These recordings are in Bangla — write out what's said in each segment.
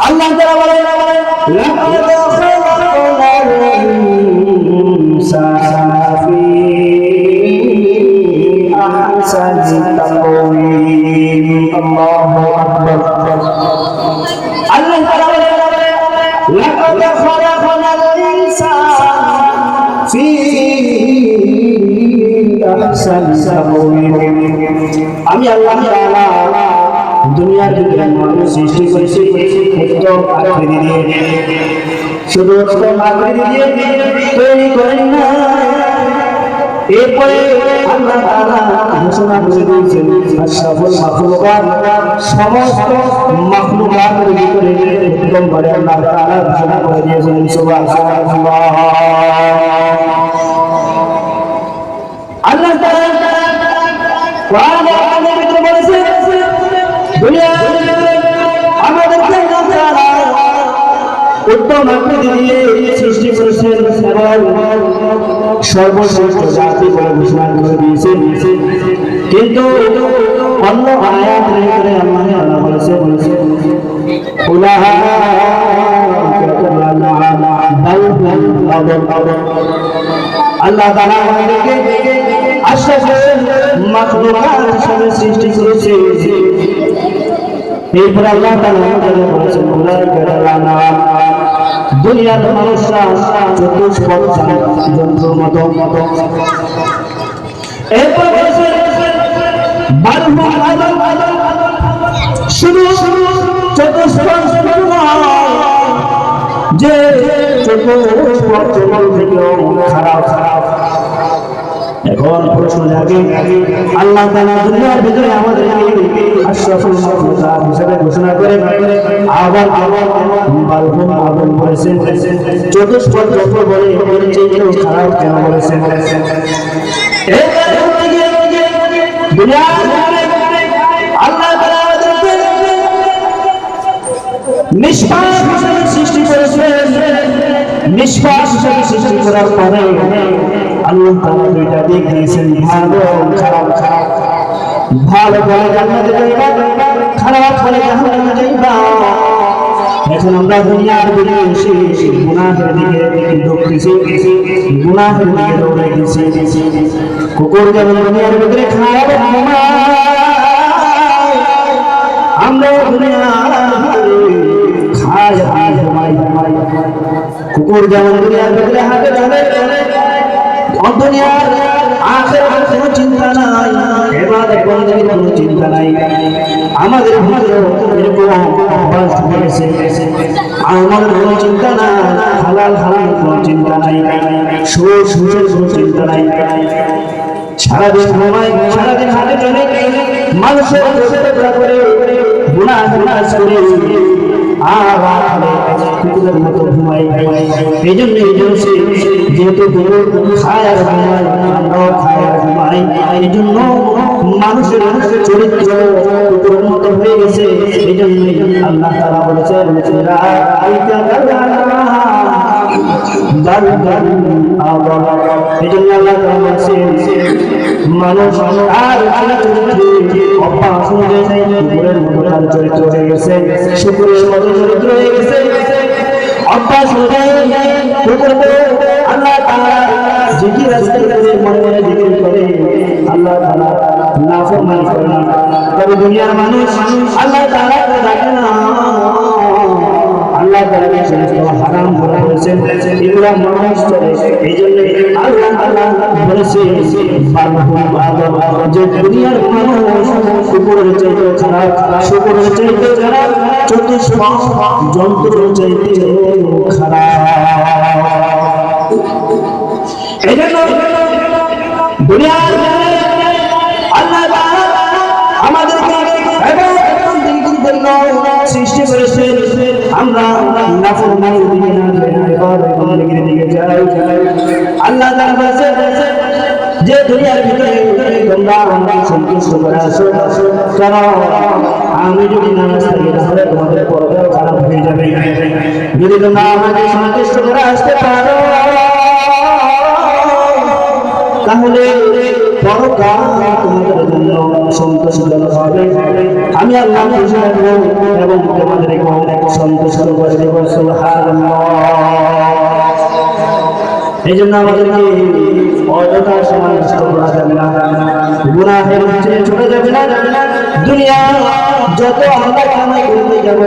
আল্লাহ তাআলা বলেন লাকাদ খালাকনাল ইনসানা ফি আহসানি তাকওয়িম। আল্লাহু আকবার। আল্লাহ তাআলা বলেন লাকাদ খালাকনাল ইনসানা ফি আহসানি তাকওয়িম। আমি আল্লাহ তাআলা দুনিয়ার ভিতরে মানুষ সৃষ্টি করেছি উত্তম আকৃতি দিয়ে, শুধু উত্তম আকৃতি দিয়ে তৈরি করেন না, এরপরে আল্লাহ তাআলা ঘোষণা করে দিয়েছেন আশরাফুল মাখলুকাত, সমস্ত মাখলুকাতের ভিতরে উত্তম করে আল্লাহ তাআলা ঘোষণা করে দিয়েছেন সুবহানাল্লাহ। আল্লাহ তাআলা কোরআনের ভিতরে বলেছেন আমাদেরকে উত্তম আকৃতি দিয়ে সৃষ্টি করেছেন এবং সর্বশ্রেষ্ঠ জাতি বলে ঘোষণা করে দিয়েছেন। কিন্তু অন্য আয়াতের ভিতরে আল্লাহ বলেছেন আল্লাহ তাআলা আমাদেরকে আশরাফুল মাখলুকাত হিসেবে সৃষ্টি করেছে। এরপর আল্লাহ তাআলা আমাদের বলেছেন দুনিয়ার মানুষরা চতুষ্পদ যন্ত্রের মতো। এরপর বলেছেন শুধু চতুষ্পদ যে চতুষ্পদ থেকেও খারাপ। এখন প্রশ্ন জাগে আল্লাহ তাআলা দুনিয়ার ভিতরে আমাদেরকে আশরাফুল মাখলুকাত হিসেবে ঘোষণা করে আবার বালহুম আদম বলেছেন, চতুষ্পদ যত বলে এর চেয়ে খারাপ কেন বলেছেন? আল্লাহ তাআলা আমাদেরকে নিষ্পাপ হিসেবে সৃষ্টি করেছেন। নিষ্পাপ হিসেবে সৃষ্টি করার পরে আল্লাহ তাআলা দুইটা দিক দিয়েছেন, ভালো খারাপ। ভালো বলে জান্নাতে যাইবা, খারাপ বলে জাহান্নামে যাইবা। এখন আমরা দুনিয়ার ভিতরে এসে গুনাহের দিকে দৌড়েছি, গুনাহের দিকে দৌড়ে গেছি। কুকুর যেমন দুনিয়ার ভিতরে খারাপ আমরা দুনিয়ার ভিতরে খাই আর ঘুমাই। কুকুর যেমন দুনিয়ার ভিতরে হাঁটে চলে, দুনিয়ার আখিরাতের কোনো চিন্তা নাই, ইবাদত বন্দেগীর কোনো চিন্তা নাই। আমাদের ভিতরে এরকম অভ্যাস হয়েছে, আমার কোনো চিন্তা নাই, হালাল হারামের কোনো চিন্তা নাই, সুদের কোনো চিন্তা নাই। সারাদিন ঘুমাই, সারাদিন হাঁটে চলে, মানুষের করে গুনাহ করে কুকুরের মতো ঘুমাই। এই জন্য যেহেতু খায় আর ঘুমাই, আমরাও খাই আর ঘুমাই, এই জন্য মানুষের চরিত্র কুকুরের মতো হয়ে গেছে। এই জন্যই আল্লাহ তাআলা বলেছেন এই জন্য আল্লাহ তাআলা বলেছেন মানুষ আর চরিত্রে অভ্যাস অনুযায়ী কুকুরের মতো তার চরিত্র হয়ে গেছে, শুকুরের মতো চরিত্র হয়ে গেছে। অভ্যাস অনুযায়ী কুকুর আল্লাহ তাআলা জিকির আজকাল করে মনে মনে জিকির করে, আল্লাহ তাআলা নাফরমানি করে না। তবে দুনিয়ার মানুষ আল্লাহ তাআলাকে ডাকে না, আল্লাহ তাআলা হারাম করে বলেছেন, এগুলা মানুষ করে। এই জন্য আল্লাহ তাআলা বলেছে যে দুনিয়ার মানুষ কুকুরের চাইতে খারাপ, শুকুরের চাইতে খারাপ, চতুষ্পদ যন্ত্রের চাইতে খারাপ। এই জন্য দুনিয়ার আল্লাহ তাআলা আমাদেরকে সৃষ্টি করেছেন, আমরা নাফরমানির দিকে না ইবাদতের দিকে যাই। আল্লাহ তাআলা বলেছেন যে দুনিয়ার ভিতরে তোমরা আমাকে সন্তুষ্ট করে আসো, কারণ আমি যদি নামাজ থাকি তাহলে তোমাদের পরকাল খারাপ হয়ে যাবে। যদি তোমরা আমাকে সন্তুষ্ট করে আসতে পারো তাহলে পরকাল তোমাদের জন্য সন্তোষজনক হবে, আমি আল্লাহ খুশি রাখবো এবং তোমাদেরকে সন্তুষ্ট করে দেব। সুবহানাল্লাহ। এই জন্য আমাদেরকে অযথা সময় নষ্ট করা যাবে না, গুনাহের মধ্যে চলে যাবে না। দুনিয়া যত আমরা কামাই করতে যাব,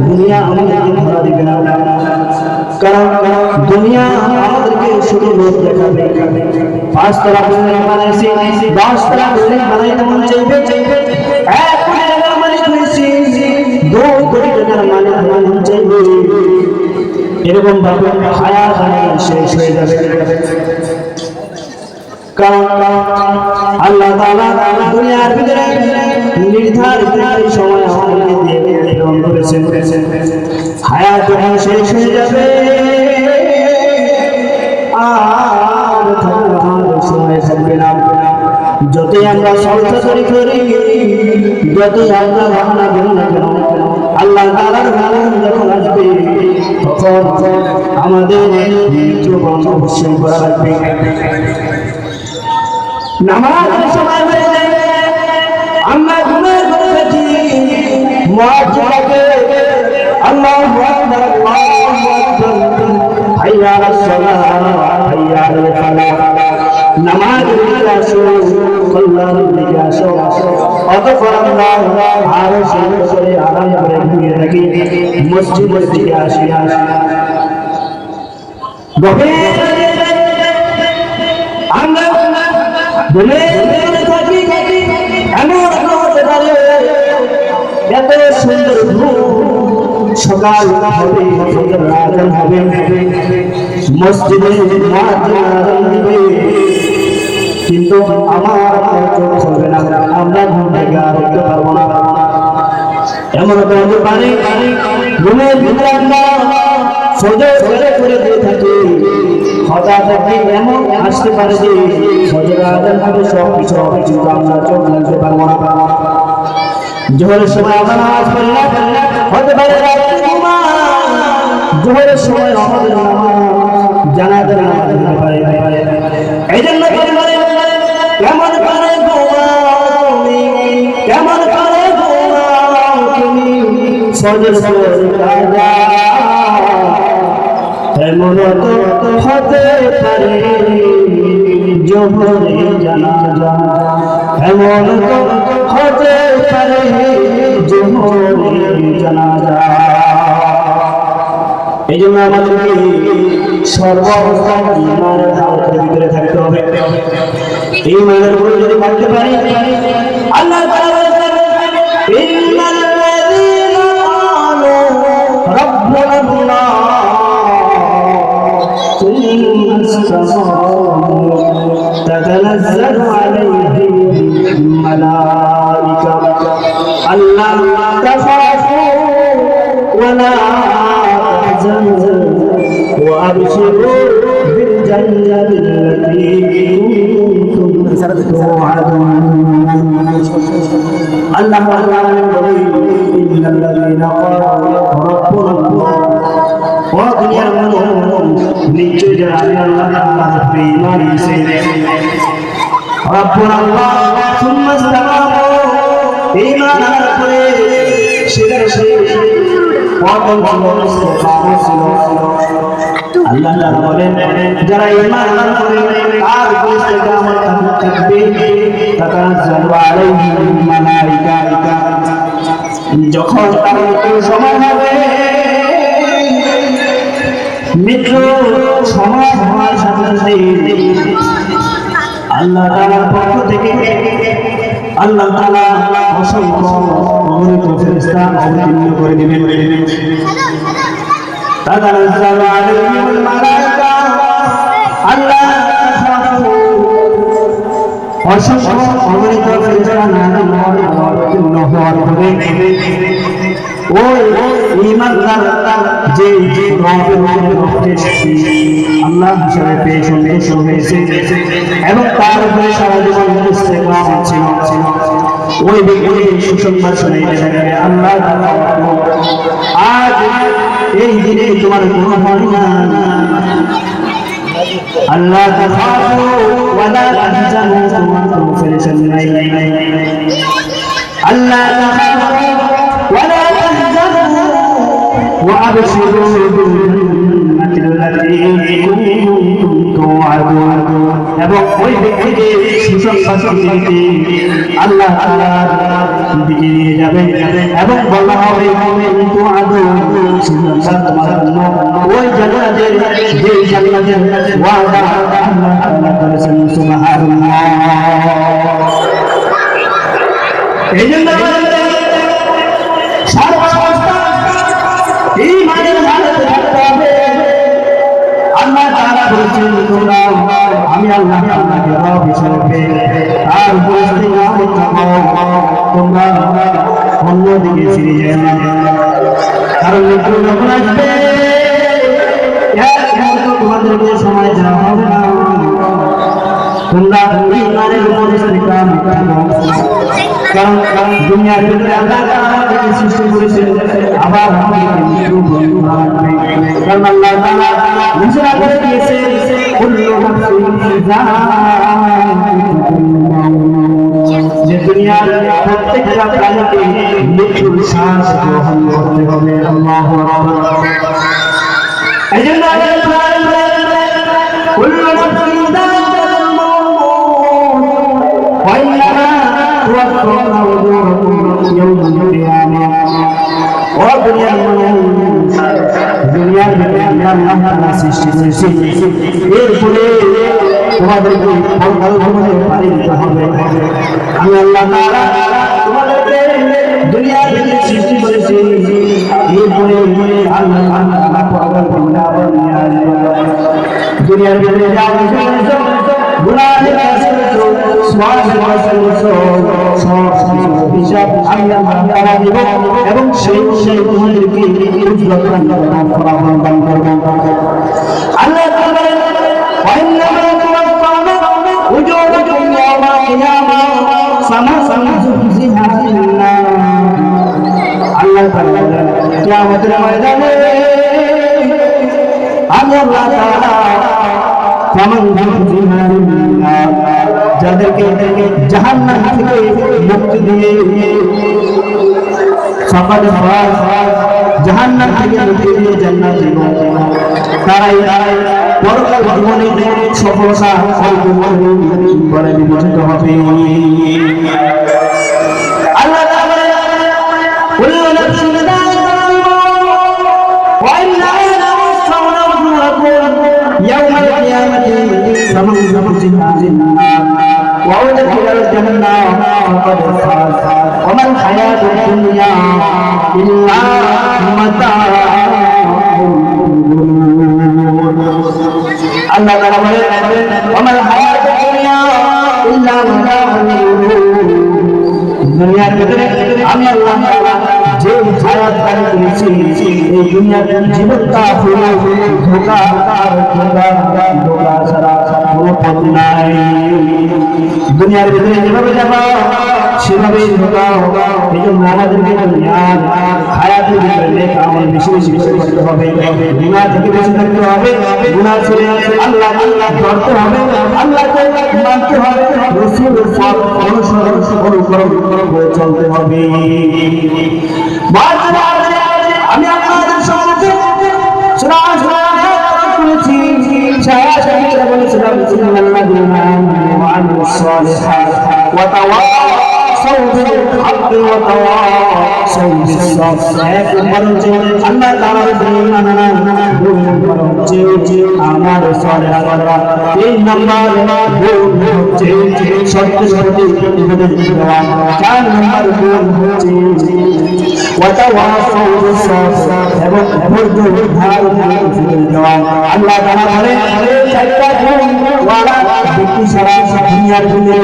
দুনিয়া আমাদেরকে ধরা দিবে না, কারণ দুনিয়া আমাদেরকে শুধু লোক দেখাবে। 5 তলা বিল্ডিং বানাইছি, 10 তলা বিল্ডিং বানাইতে মন চাইবে, 1 কোটি টাকার মালিক হয়েছি, 2 কোটি টাকার মালিক মন চাইবে। এরকম ভাবে হায়াত শেষ হয়ে যাবে, কারণ আল্লাহ তাআলা দুনিয়ার ভিতরে নির্ধারিত সময় আমাদেরকে দিয়ে প্রেরণ করেছেন। হায়াত যখন শেষ হয়ে যাবে আর সময় থাকবে না। যতই আমরা সলসাচরি করি, যতই আমরা ভাবনা করি না কেন, আল্লাহ তাআলার হুকুম যখন আসবে তখন আমাদের মৃত্যুবরণ অবশ্যই করা লাগবে। নামাজের সময় হয়ে যাবে, আমরা ঘুমের ঘরে থাকি, মুয়াজ্জিনকে আল্লাহু আকবার আল্লাহু আকবার, হাইয়া আলাস সালাহ হাইয়া আলাল ফালাহ, নামাজের দিকে আসো, কল্যাণের দিকে আসো। অতঃপর আমরা আরো করে আরাম করে ঘুমিয়ে থাকি, মসজিদের দিকে আসি। আমরা থাকি, এমন হতে পারে এত সুন্দর সকাল হবে, আজান হবে, মসজিদে দিবে, কিন্তু আমার চোখ খুলবে না, আমরা ঘুম থেকে আর উঠতে পারবো না। এমন হতে পারে ঘুমের ভিতরে আমরা ফজর করে দিয়ে থাকি, হঠাৎ একদিন এমন আসতে পারে যে ফজর আজান হবে, সব কিছু হবে, কিন্তু আমরা চোখ খুলতে পারবো না। জোহরের সময় আমরা নামাজ পড়ি না, হতে পারে রাতে ঘুমাই, জোহরের সময় আমাদের নামাজ জানাজার নামাজ হতে পারে। এই জন্য কেমন করে ঘুমাও তুমি, কেমন করে ঘুমাও তুমি, ফজর কাজা এমন তো হতে পারে জোহরে জানাজা, এমন তো হতে পারে জোহরে জানাজা। এই জন্য আমাদেরকে সর্বাবস্থায় ঈমানের হালতের ভিতরে থাকতে হবে। ঈমানের উপরে যদি থাকতে পারি, আল্লাহ তাআলা বলেছেন ইন্নাল্লাযীনা ক্বালু রাব্বুনাল্লাহ সুম্মা ইসতাকামু তাতানাজ্জালু আলাইহিম মালাইকা আল্লা তাখাফু ওয়া লা وأبشروا بالجنة التي كنتم توعدون. الله إن الذين قالوا ربنا الله وأغني المؤمنون نجعل الله في مريسين ربنا الله ثم استقاموا إيمان আল্লাহ তাআলা বলেন যারা ঈমান আনয়ন করে আর ইস্তেকামত থাকবে তাতানাজ্জালু আলাইহিম মালাইকা, যখন তাদের সময় হবে, মৃত্যু সময় হওয়ার সাথে সাথে আল্লাহ তাআলার পক্ষ থেকে আল্লাহ তাআলা অসংখ্য অগণিত ফেরেশতা অবতীর্ণ করে দিবেন। তাতানাজ্জালু আলাইহিমুল মালাইকা আল্লাহ তাখাফু, অসংখ্য অগণিত ফেরেশতা নাযিল অবতীর্ণ হওয়ার পরে ওই ঈমানদার যে আল্লাহ হিসাবে পেশ হয়েছে এবং তার উপরে সারা জীবন ইস্তেকাম ছিল, ওই ব্যক্তি সুসংবাদ শোনাইতে থাকে আল্লাহ আজ এই দিনে তোমার কোনো হয় না, আল্লাহ তাখাফু ওয়া লা তাহজানু ওয়া আনতুম ফিল জান্নাহ আল্লাহ তাখাফু ওয়া লা তাহজানু ওয়া আবশিরু বিল জান্নাতি আল্লাতী কুনতুম তুআদুন এবং ওই ব্যক্তিকে সুসংবাদ দিতে আল্লাহ তাআলার দিকে নিয়ে যাবে এবং বলা হবে তুআদুন সুসংবাদ তোমার জন্য ওই জান্নাতের যে জান্নাতের ওয়াদা আল্লাহ তাআলা করেছেন সুবহানাল্লাহ। এইজন্য সর্বাবস্থা ঈমানের হালতে থাকতে হবে। আল্লাহ তাআলা বলেছেন তোমরা আমি আল্লাহ তাআলাকে রব হিসেবে আর উপস্থিত না হতে তোমরা অন্যদিকে ফিরে যেও না, কারণ মৃত্যু যখন আসবে তোমাদেরকে সময় দেওয়া হবে না। তোমরা ঈমানের উপর ইসলাম কারণ দুনিয়ার ভিতরে আল্লাহ তাআলা সৃষ্টি করেছেন আবার আমাদেরকে মৃত্যু বন্ধু রাখবে, কারণ আল্লাহ তাআলা ঘোষণা করে দিয়েছেন কুল্লু নাফসিন যায়িকাতুল মাউত, যে দুনিয়ার প্রত্যেকটা প্রাণীকে মৃত্যুর শ্বাস গ্রহণ করতে হবে। আল্লাহু আকবার। এইজন্য কুল্লু নাফসিন যায়িকাতুল মাউত ওয়া ইন্নামা তুওয়াফফাউনা উজুরাকুম ইয়াওমাল কিয়ামাহ। ও দুনিয়ার আল্লাহ তাআলা সৃষ্টি করেছেন, এরপরে তোমাদেরকে পরকাল ভবনে পাড়ি দিতে হবে। আমি আল্লাহ তাআলা তোমাদেরকে দুনিয়ার ভিতরে সৃষ্টি করেছি, এরপরে আল্লাহ তাআলা পরকাল ভবনে আবার নিয়ে আসবে। দুনিয়ার ভিতরে যা কিছু করেছো, গুনাহ করেছো, সওয়াব করেছো, সব হিসাব আমি আল্লাহ তাআলা দেব এবং সেই অনুযায়ী তোমাদেরকে উজরত ফলাফল দান করব। আল্লাহ তাআলা ওয়াইন্নামা তুওয়াফফাউনা উজুরাকুম ইয়াওমাল কিয়ামাহ ফামান যুহজিহা আনিন নার। আল্লাহ তাআলা কিয়ামতের ময়দানে আমি আল্লাহ তাআলা ফামান যুহজিহা আনিন নার যাদেরকে জাহান্নাম থেকে মুক্তি দিয়ে ফাকাদ ফাজ জাহান্নাম থেকে মুক্তি দিয়ে জান্নাত দিব, তারাই পরকাল জীবনে সফলতা বলে বিবেচিত হবে। আল্লাহ তাআলা কুল্লু নাফসিন যায়িকাতুল মাউত ওয়া ইন্নামা তুওয়াফফাউনা উজুরাকুম ইয়াওমাল কিয়ামাতি ফামান যুহজিহা আনিন নার وأدخل الجنة فقد فاز وما الحياة الدنيا إلا متاع الله تعالى وما الحياة الدنيا إلا متاع দুনিয়ার ভিতরে আমি আল্লাহ তাআলা যে হায়াত দান করেছি এই দুনিয়ার জীবনটা হলো ধোঁকা আর ধোঁকা ছাড়া কোনো পথ নাই। দুনিয়ার ভিতরে যেভাবে যাবা সেভাবে ধোঁকা হবে। এই জন্য আমাদেরকে দুনিয়ার হায়াতের ভিতরে নেক আমল বেশি বেশি করতে হবে, গুনাহ থেকে বেঁচে থাকতে হবে, গুনাহ ছেড়ে আল্লাহ ধরতে হবে, আল্লাহকে মানতে হবে, রাসূলের পথ অনুসরণ করে চলতে হবে। আমি আপনাদের সামনে করেছি বলেছিলাম আমার এই নাম্বার হচ্ছে সত্য সত্য চার নাম্বার হচ্ছে এবং আল্লাহ তাআলা বলেন চারটা গুণ ওয়ালা ব্যক্তি সারা দুনিয়ার ভিতরে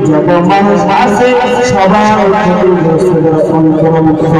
যত মানুষ আছে সবার ক্ষতিগ্রস্ত অন্তর্ভুক্ত।